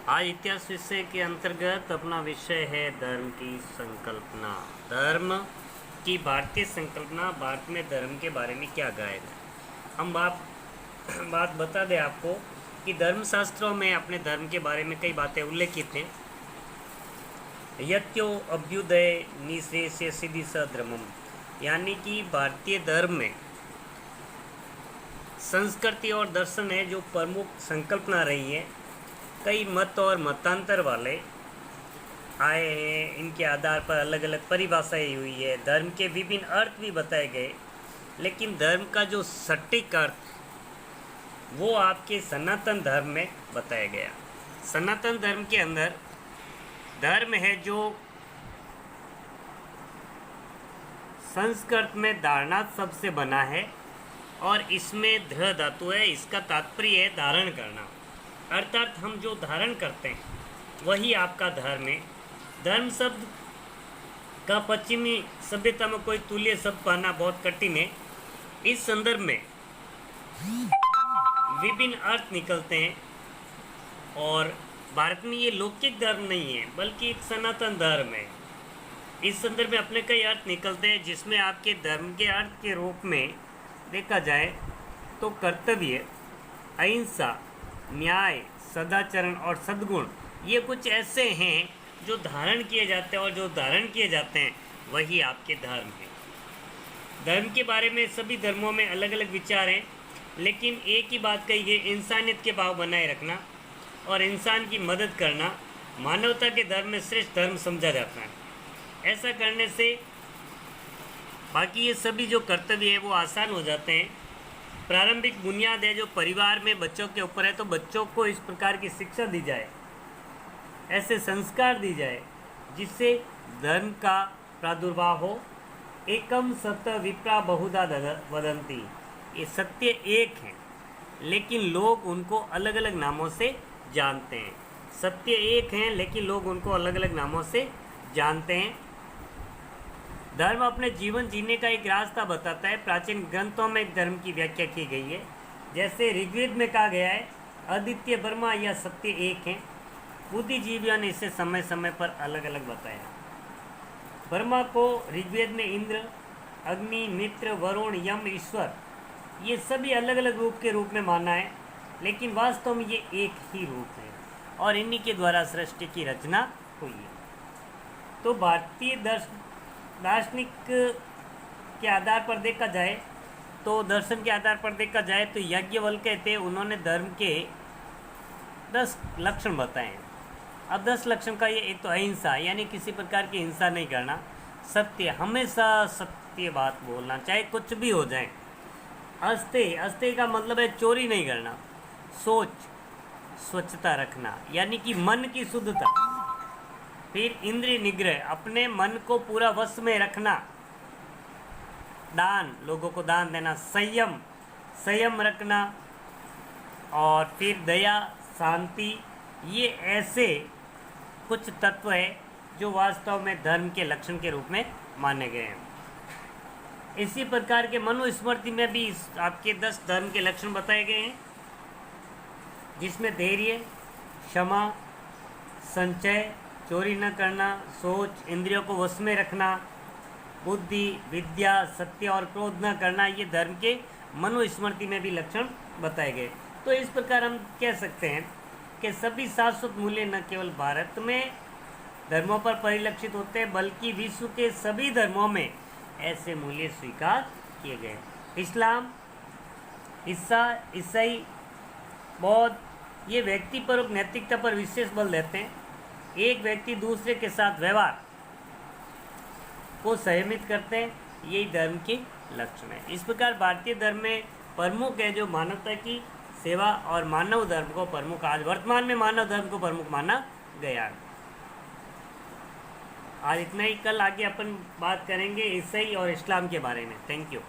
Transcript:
आज इतिहास विषय के अंतर्गत अपना विषय है धर्म की संकल्पना। धर्म की भारतीय संकल्पना, भारत में धर्म के बारे में क्या गायब है। हम बात बता दें आपको कि धर्मशास्त्रों में अपने धर्म के बारे में कई बातें उल्लेखित हैं। यत्यो अभ्युदय निःशेष सिद्धि सधर्मम, यानी कि भारतीय धर्म में संस्कृति और दर्शन है जो प्रमुख संकल्पना रही है। कई मत और मतांतर वाले आए हैं, इनके आधार पर अलग अलग परिभाषाएं हुई है। धर्म के विभिन्न अर्थ भी बताए गए, लेकिन धर्म का जो सटीक अर्थ वो आपके सनातन धर्म में बताया गया। सनातन धर्म के अंदर धर्म है जो संस्कृत में धारणात् शब्द से बना है और इसमें ध धातु है। इसका तात्पर्य है धारण करना, अर्थात हम जो धारण करते हैं वही आपका धर्म है। धर्म शब्द का पश्चिमी सभ्यता में कोई तुल्य शब्द पाना बहुत कठिन है। इस संदर्भ में विभिन्न अर्थ निकलते हैं और भारत में ये लौकिक धर्म नहीं है बल्कि एक सनातन धर्म है। इस संदर्भ में अपने कई अर्थ निकलते हैं, जिसमें आपके धर्म के अर्थ के रूप में देखा जाए तो कर्तव्य, अहिंसा, न्याय, सदाचरण और सद्गुण, ये कुछ ऐसे हैं जो धारण किए जाते हैं और जो धारण किए जाते हैं वही आपके धर्म है। धर्म के बारे में सभी धर्मों में अलग अलग विचार हैं, लेकिन एक ही बात कही गई, इंसानियत के भाव बनाए रखना और इंसान की मदद करना मानवता के धर्म में श्रेष्ठ धर्म समझा जाता है। ऐसा करने से बाकी ये सभी जो कर्तव्य है वो आसान हो जाते हैं। प्रारंभिक बुनियाद है जो परिवार में बच्चों के ऊपर है, तो बच्चों को इस प्रकार की शिक्षा दी जाए, ऐसे संस्कार दी जाए जिससे धर्म का प्रादुर्भाव हो। एकम सत्य विप्रा बहुधा वदंती, ये सत्य एक है लेकिन लोग उनको अलग अलग नामों से जानते हैं। सत्य एक है लेकिन लोग उनको अलग अलग नामों से जानते हैं। धर्म अपने जीवन जीने का एक रास्ता बताता है। प्राचीन ग्रंथों में धर्म की व्याख्या की गई है, जैसे ऋग्वेद में कहा गया है अद्वितीय ब्रह्मा या सत्य एक है। बुद्धिजीवियों ने इसे समय समय पर अलग अलग बताया। ब्रह्मा को ऋग्वेद में इंद्र, अग्नि, मित्र, वरुण, यम, ईश्वर, ये सभी अलग अलग रूप के रूप में माना है, लेकिन वास्तव में ये एक ही रूप है और इन्हीं के द्वारा सृष्टि की रचना हुई है। तो भारतीय दार्शनिक के आधार पर देखा जाए तो दर्शन के आधार पर देखा जाए तो याज्ञवल्क्य कहते हैं, उन्होंने धर्म के 10 लक्षण बताए हैं। अब 10 लक्षण का ये एक तो अहिंसा, यानी किसी प्रकार की हिंसा नहीं करना। सत्य, हमेशा सत्य बात बोलना चाहे कुछ भी हो जाए। अस्ते का मतलब है चोरी नहीं करना। सोच, स्वच्छता रखना यानी कि मन की शुद्धता। फिर इंद्रिय निग्रह, अपने मन को पूरा वश में रखना। दान, लोगों को दान देना। संयम रखना। और फिर दया, शांति, ये ऐसे कुछ तत्व है जो वास्तव में धर्म के लक्षण के रूप में माने गए हैं। इसी प्रकार के मनुस्मृति में भी आपके 10 धर्म के लक्षण बताए गए हैं, जिसमें धैर्य, क्षमा, संचय, चोरी न करना, सोच, इंद्रियों को वश में रखना, बुद्धि, विद्या, सत्य और क्रोध न करना, ये धर्म के मनुस्मृति में भी लक्षण बताए गए। तो इस प्रकार हम कह सकते हैं कि सभी शाश्वत मूल्य न केवल भारत में धर्मों पर परिलक्षित होते हैं बल्कि विश्व के सभी धर्मों में ऐसे मूल्य स्वीकार किए गए। इस्लाम, ईसाई, बौद्ध, ये व्यक्ति पर नैतिकता पर विशेष बल देते हैं। एक व्यक्ति दूसरे के साथ व्यवहार को संयमित करते हैं, यही धर्म के लक्षण है। इस प्रकार भारतीय धर्म में प्रमुख है जो मानवता की सेवा और मानव धर्म को प्रमुख, आज वर्तमान में मानव धर्म को प्रमुख माना गया। आज इतना ही, कल आगे अपन बात करेंगे ईसाई और इस्लाम के बारे में। Thank you.